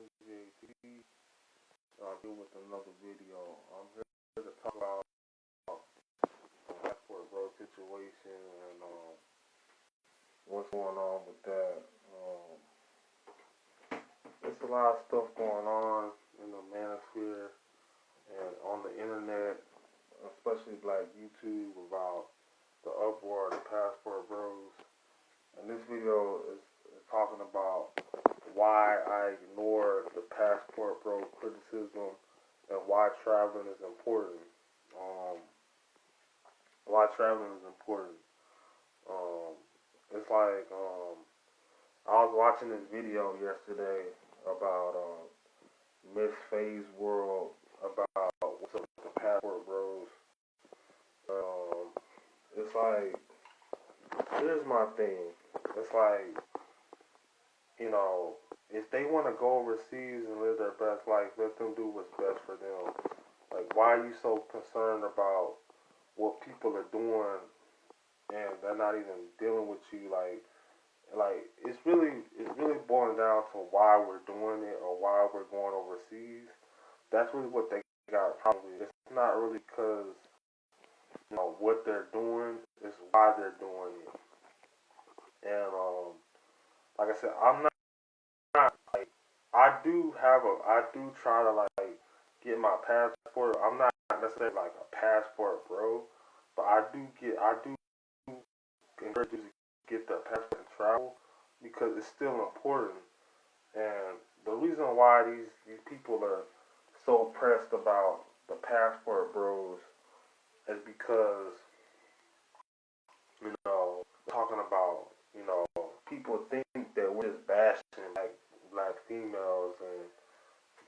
N.G.A. Here with another video. I'm here to talk about the passport bro situation and what's going on with that. There's a lot of stuff going on in the manosphere and on the internet, especially like YouTube, about the uproar of the passport bros. And this video is talking about why I ignore the passport bro criticism and why traveling is important. Why traveling is important. It's like I was watching this video yesterday about Miss Faye's World, about what's up with the passport bros. It's like, here's my thing. It's like, if they want to go overseas and live their best life, let them do what's best for them. Like, why are you so concerned about what people are doing and they're not even dealing with you? Like it's really boiling down to why we're doing it or why we're going overseas. That's really what they got a problem with. It's not really because what they're doing, it's why they're doing it. And like I said, I'm not like, I do try to like get my passport. I'm not necessarily like a passport bro, but I do encourage you to get the passport and travel because it's still important. And the reason why these people are so pressed about the passport bros is because talking about people think that we're just bashing like black females and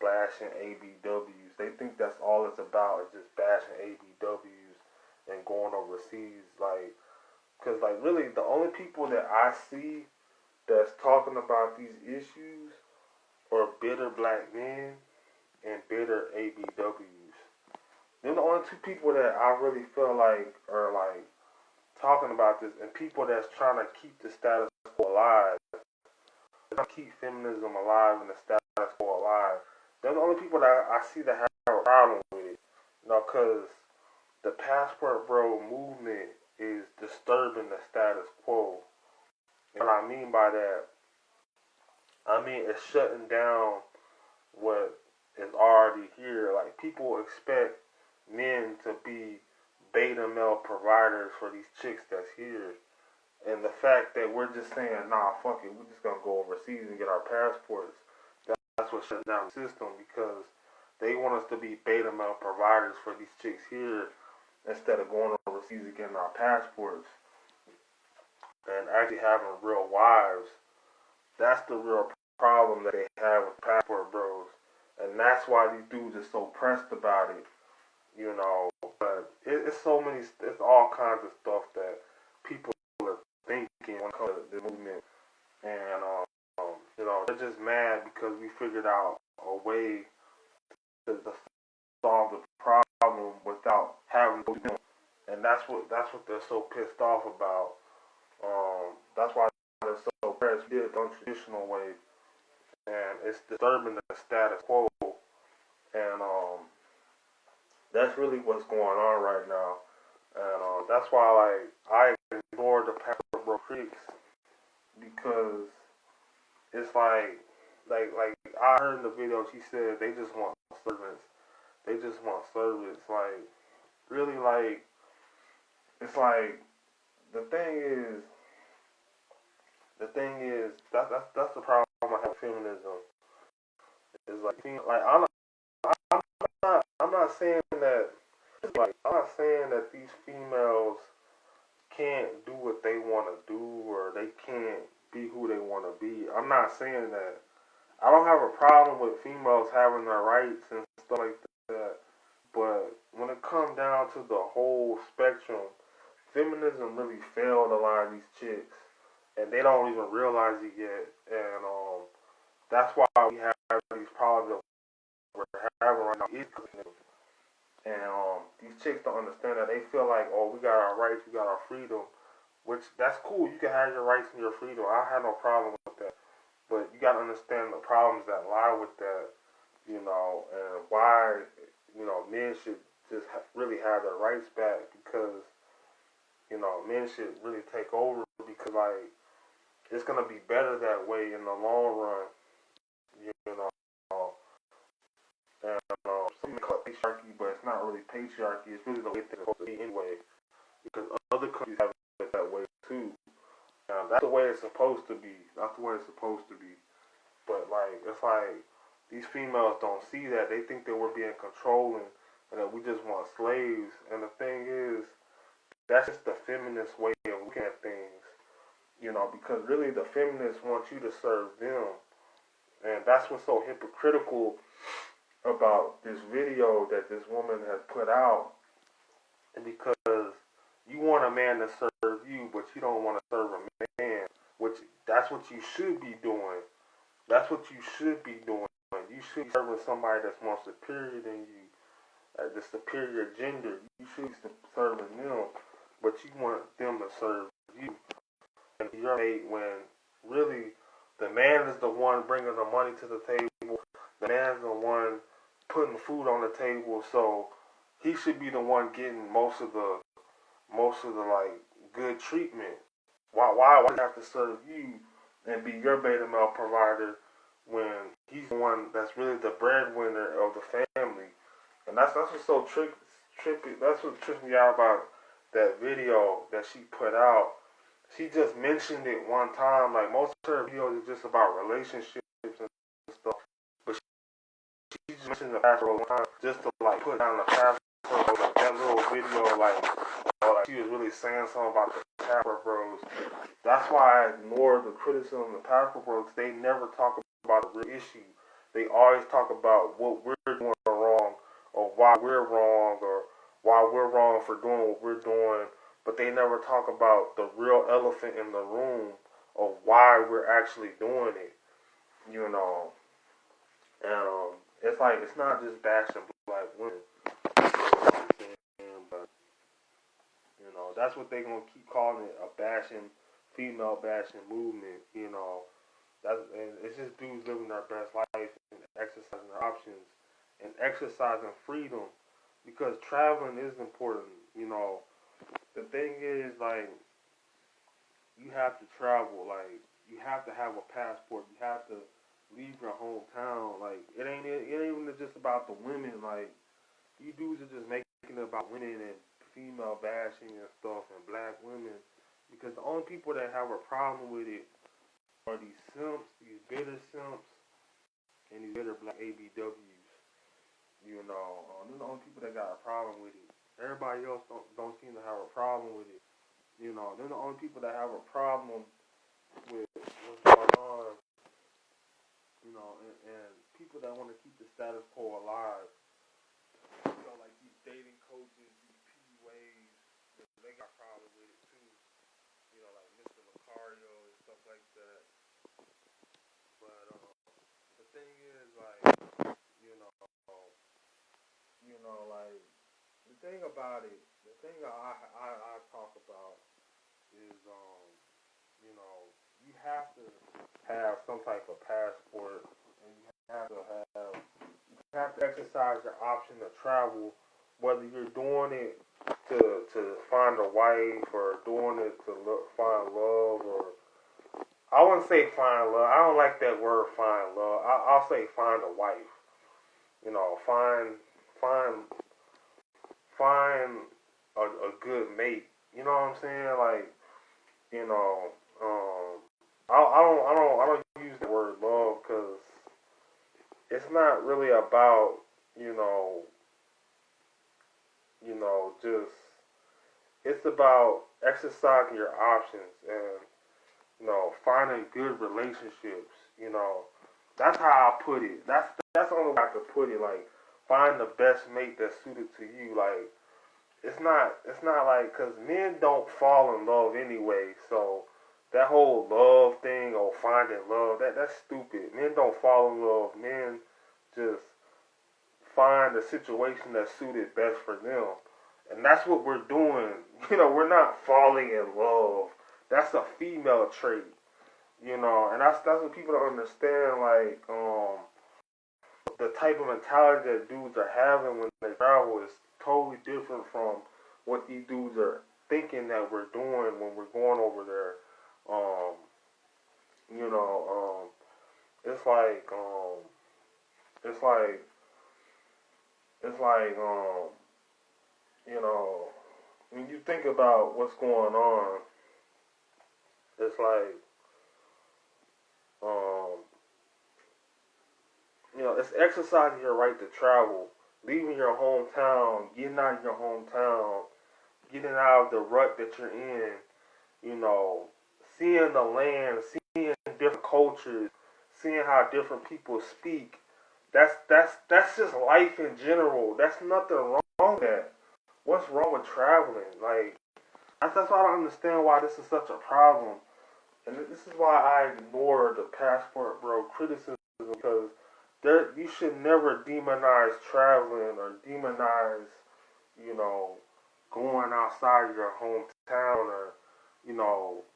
bashing ABWs. They think that's all it's about, is just bashing ABWs and going overseas. Because really the only people that I see that's talking about these issues are bitter black men and bitter ABWs. They're the only two people that I really feel like are like talking about this, and people that's trying to keep the status quo alive, trying to keep feminism alive and the status quo alive. They're the only people that I see that have a problem with it. Because the passport bro movement is disturbing the status quo. And what I mean by that, I mean it's shutting down what is already here. Like, people expect men to be beta male providers for these chicks that's here. And the fact that we're just saying, nah, fuck it, we're just gonna go overseas and get our passports, that's what shut down the system, because they want us to be beta male providers for these chicks here instead of going overseas and getting our passports and actually having real wives. That's the real problem that they have with passport bros. And that's why these dudes are so pressed about it. But it's all kinds of stuff that people are thinking when it comes to the movement, and they're just mad because we figured out a way to solve the problem without having to do them, and that's what they're so pissed off about. That's why they're so pressed. We did it the untraditional way, and it's disturbing the status quo, and that's really what's going on right now. And that's why I ignore the passport bro critics, because it's like I heard in the video, she said they just want servants. They just want servants. Like, really, like, it's like the thing is that's the problem I have with feminism. It's like I'm not saying that. I'm not saying that these females can't do what they want to do or they can't be who they want to be. I'm not saying that. I don't have a problem with females having their rights and stuff like that. But when it comes down to the whole spectrum, feminism really failed a lot of these chicks, and they don't even realize it yet. And that's why we have these problems that we're having right now. And these chicks don't understand that. They feel like, oh, we got our rights, we got our freedom, which that's cool. You can have your rights and your freedom. I have no problem with that. But you got to understand the problems that lie with that, and why, men should just really have their rights back because, men should really take over because, like, it's going to be better that way in the long run, you know. And some call it patriarchy, but it's not really patriarchy. It's really the way things are supposed to be anyway because other countries have it that way too. Now, that's the way it's supposed to be. That's the way it's supposed to be. But, like, it's like these females don't see that. They think that we're being controlling and that we just want slaves. And the thing is, that's just the feminist way of looking at things. Because really the feminists want you to serve them. And that's what's so hypocritical about this video that this woman has put out. And because you want a man to serve you, but you don't want to serve a man, which that's what you should be doing. That's what you should be doing. You should be serving somebody that's more superior than you, the superior gender. You should be serving them, but you want them to serve you. And you're made when really the man is the one bringing the money to the table. The man's the one putting food on the table, so he should be the one getting most of the like good treatment. Why do he have to serve you and be your beta male provider when he's the one that's really the breadwinner of the family? And that's what's so trippy. That's what tripped me out about that video that she put out. She just mentioned it one time. Like most of her videos are just about relationships and stuff. But she just mentioned the pastor one time just to like put down the pastor. Like that little video, like she was really saying something about the pastor bros. That's why I ignore the criticism of the pastor bros. They never talk about the real issue. They always talk about what we're doing wrong, or why we're wrong, or why we're wrong for doing what we're doing. But they never talk about the real elephant in the room of why we're actually doing it, And it's like, it's not just bashing black women, but, that's what they're going to keep calling it, a female bashing movement, and it's just dudes living their best life and exercising their options and exercising freedom because traveling is important, The thing is, like, you have to travel. Like, you have to have a passport. You have to leave your hometown. Like, it ain't even just about the women. Like, you dudes are just making it about women and female bashing and stuff and black women because the only people that have a problem with it are these simps, these bitter simps, and these bitter black ABWs. They're the only people that got a problem with it. Everybody else don't seem to have a problem with it. They're the only people that have a problem with what's going on. And people that want to keep the status quo alive. Like these dating coaches, these PUAs, they got problems with it too. Like Mr. Lucario and stuff like that. But the thing is, like, like the thing about it, the thing I talk about is, you have to have some type of passport, and you have to exercise your option to travel, whether you're doing it to find a wife or doing it to find love, or I wouldn't say find love. I don't like that word, find love. I'll say find a wife. Find a good mate. You know what I'm saying? Like, I don't use the word love because it's not really about just it's about exercising your options and finding good relationships. That's how I put it. That's the only way I could put it. Like, find the best mate that's suited to you. Like, it's not like, because men don't fall in love anyway. So that whole love thing or finding love, that's stupid. Men don't fall in love. Men just find a situation that's suited best for them. And that's what we're doing. We're not falling in love. That's a female trait. And that's what people don't understand. Like, type of mentality that dudes are having when they travel is totally different from what these dudes are thinking that we're doing when we're going over there. Um, you know, it's like, it's like, it's like, you know, when you think about what's going on, it's like, um, it's exercising your right to travel, leaving your hometown, getting out of your hometown, getting out of the rut that you're in, seeing the land, seeing different cultures, seeing how different people speak. That's just life in general. That's nothing wrong with that. What's wrong with traveling? Like that's why I don't understand why this is such a problem. And this is why I ignore the passport bro criticism because you should never demonize traveling or demonize, you know, going outside your hometown or,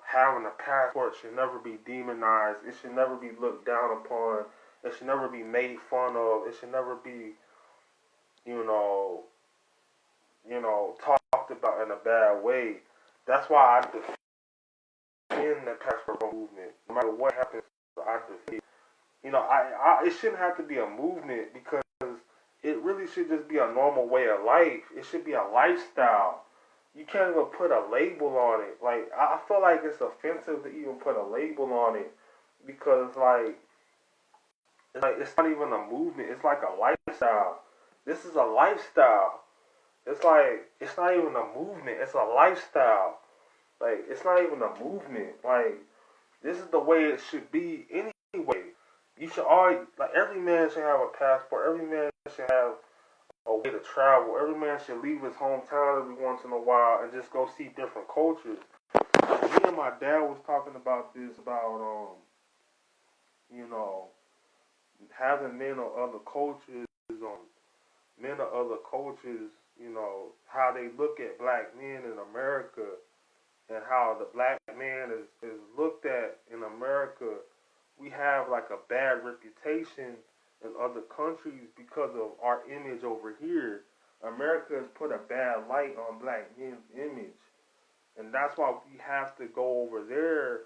having a passport should never be demonized. It should never be looked down upon. It should never be made fun of. It should never be, you know, talked about in a bad way. That's why I defend the passport movement. No matter what happens, I defend. It shouldn't have to be a movement because it really should just be a normal way of life. It should be a lifestyle. You can't even put a label on it. Like I feel like it's offensive to even put a label on it because it's not even a movement. It's like a lifestyle. This is a lifestyle. It's like it's not even a movement. It's a lifestyle. Like it's not even a movement. Like this is the way it should be anyway. You should already like every man should have a passport. Every man should have a way to travel. Every man should leave his hometown every once in a while and just go see different cultures. Me and my dad was talking about this about you know having men of other cultures men of other cultures, how they look at black men in America and how the black man is looked at in America. We have like a bad reputation in other countries because of our image over here. America has put a bad light on black men's image. And that's why we have to go over there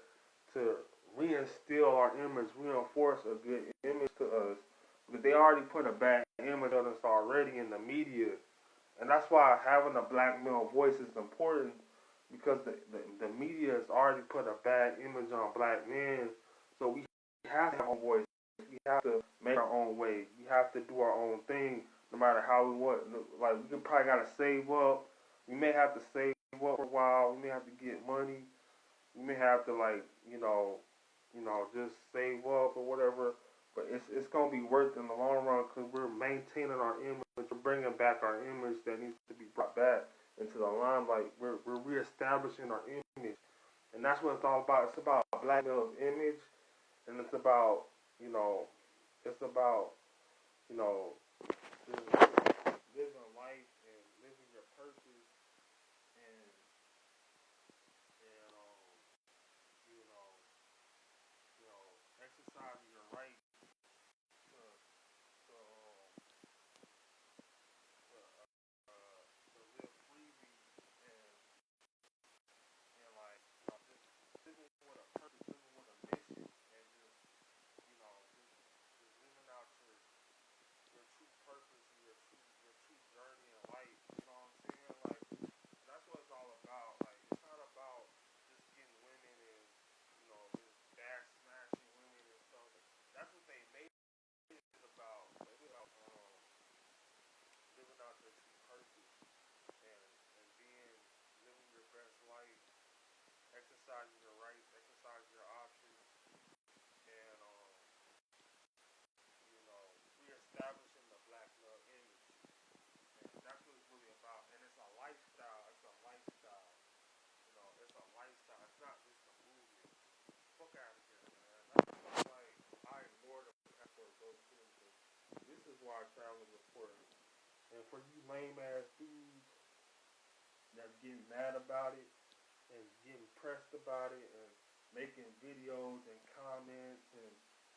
to reinstill our image, reinforce a good image to us. Because they already put a bad image on us already in the media. And that's why having a black male voice is important because the media has already put a bad image on black men. So we have to have our own voice. We have to make our own way. We have to do our own thing no matter how we want. Like, we probably got to save up. We may have to save up for a while. We may have to get money. We may have to, like, just save up or whatever. But it's going to be worth it in the long run because we're maintaining our image. We're bringing back our image that needs to be brought back into the limelight. We're reestablishing our image. And that's what it's all about. It's about black male's image. And it's about, it's about, just living life and living your purpose and, you know, exercising your right to live freely and like, just living with a purpose, living with a mission and just living out your true purpose and your true journey in life. You know what I'm saying? Like that's what it's all about. Like it's not about just getting women and just back smashing women and stuff. That's what they made it about. It's about living out your true purpose and being living your best life, exercising your rights, exercising your options, and reestablishing the black love image. And that's what it's really about. And it's a lifestyle. It's a lifestyle. It's a lifestyle. It's not just a movement. Fuck out of here, man. That's like I ignore the passport those things. This is why travel is important. And for you lame ass dudes that's getting mad about it and getting pressed about it and making videos and comments and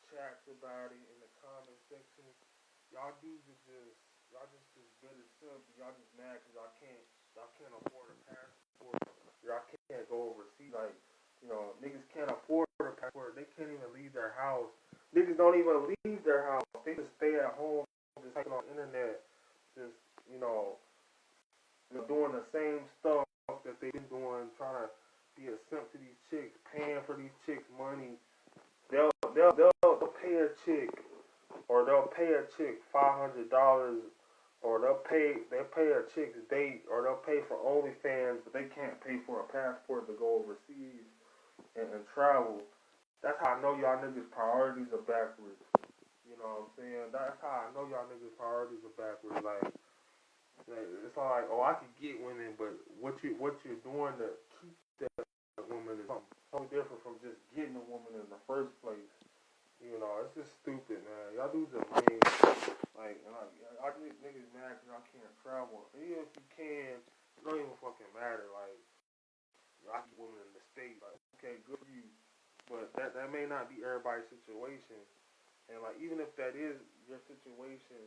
chats about it in the comment section, y'all dudes is just y'all just bitter simp. Y'all just mad because y'all can't afford a passport. Y'all can't go overseas. Like, niggas can't afford a passport. They can't even leave their house. Niggas don't even leave their house. They just stay at home, just typing on the internet, just you know, doing the same stuff that they've been doing, trying to be a simp to these chicks, paying for these chicks money. They'll pay a chick, or they'll pay a chick $500, or they pay a chick's date, or they'll pay for OnlyFans, but they can't pay for a passport to go overseas and travel. That's how I know y'all niggas priorities are backwards. You know what I'm saying? That's how I know y'all niggas priorities are backwards. Like it's all like, oh, I could get women, but what you're doing to keep that woman is something totally different from just getting a woman in the first place. It's just stupid, man. Y'all dudes are lame. Like, I get niggas mad because I can't travel. And even if you can, it don't even fucking matter. Like, I get women in the state. Like, okay, good for you. But that may not be everybody's situation. And, like, even if that is your situation,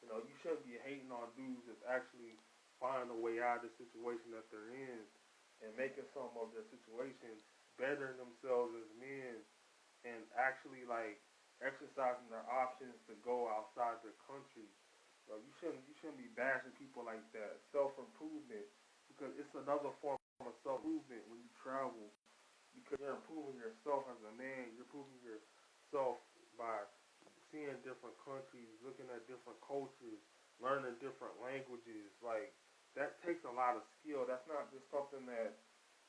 you shouldn't be hating on dudes that's actually finding a way out of the situation that they're in and making some of their situation bettering themselves as men and actually like exercising their options to go outside their country. You shouldn't be bashing people like that. Self improvement, because it's another form of self improvement when you travel, because you're improving yourself as a man. You're improving yourself by seeing different countries, looking at different cultures, learning different languages. Like, that takes a lot of skill. That's not just something that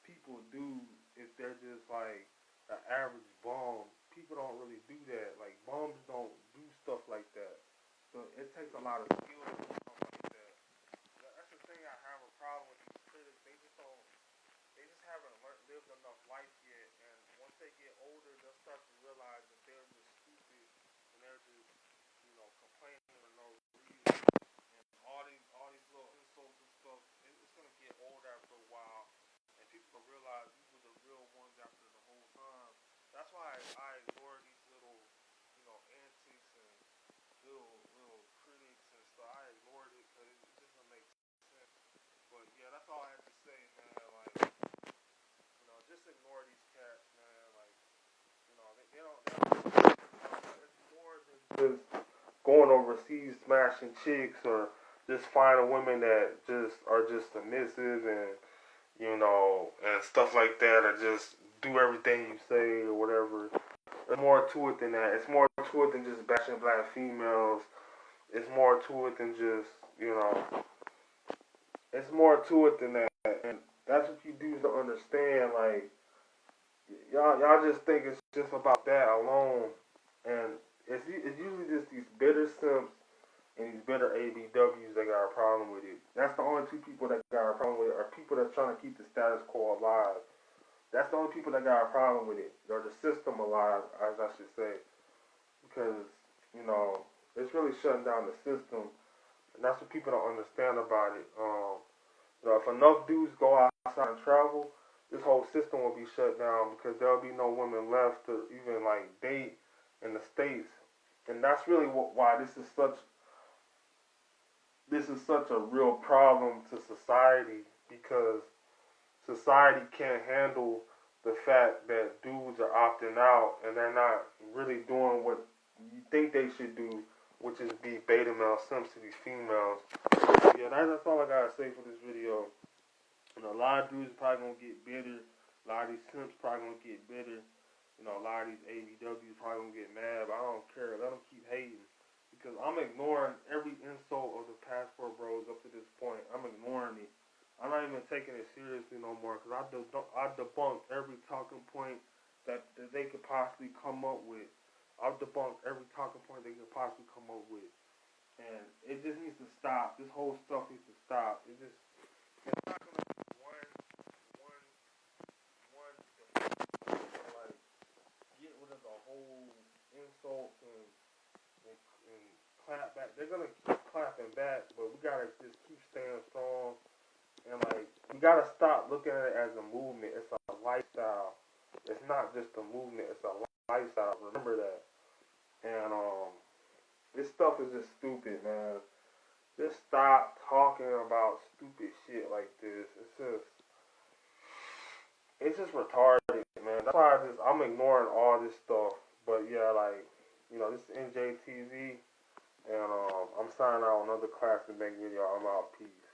people do if they're just like an average bum. People don't really do that. Like, bums don't do stuff like that. So it takes a lot of skill to do something like that. That's the thing I have a problem with these critics. They just don't. They just haven't lived enough life yet. And once they get older, they'll start to realize that they're just stupid and they're just complaining for no reason. And all these little insults and stuff, it's gonna get old after a while, and people will realize these were the real ones after the whole time. That's why I ignore these little, antics and little critics and stuff. I ignored it because it just doesn't make sense. But yeah, that's all I have to say, man. Like, just ignore these cats, man. Like, they don't it's more than just going overseas smashing chicks, or just finding women that just are just submissive and and stuff like that, or just do everything you say or whatever. There's more to it than that. It's more to it than just bashing black females. It's more to it than just it's more to it than that. And that's what you dudes don't understand. Like, y'all just think it's just about that alone, and it's usually just these bitter simps and these bitter ABWs that got a problem with it. That's the only two people that got a problem with it, are people that's trying to keep the status quo alive. That's the only people that got a problem with it, or the system alive, as I should say, because it's really shutting down the system, and that's what people don't understand about it. If enough dudes go outside and travel, this whole system will be shut down because there'll be no women left to even like date in the states, and that's really why this is such a real problem to society, because society can't handle the fact that dudes are opting out and they're not really doing what you think they should do, which is be beta male simps to these females. Yeah, that's all I gotta say for this video. A lot of dudes probably gonna get bitter. A lot of these simps probably gonna get bitter. A lot of these ABWs probably gonna get mad, but I don't care. Let them keep hating, because I'm ignoring every insult of the passport bros up to this point. I'm ignoring it. I'm not even taking it seriously no more, because I debunked every talking point that they could possibly come up with. I've debunked every talking point they could possibly come up with, and it just needs to stop. This whole stuff needs to stop. It's not gonna be one like get rid of the whole insults and clap back. They're gonna keep clapping back, but we gotta just keep staying strong. And like, we gotta stop looking at it as a movement. It's a lifestyle. It's not just a movement. It's a lifestyle. Remember that. And this stuff is just stupid, man. Just stop talking about stupid shit like this. It's just retarded, man. That's why I'm ignoring all this stuff. But yeah, like, this is N.J. TV, and I'm signing out another classic make video. I'm out. Peace.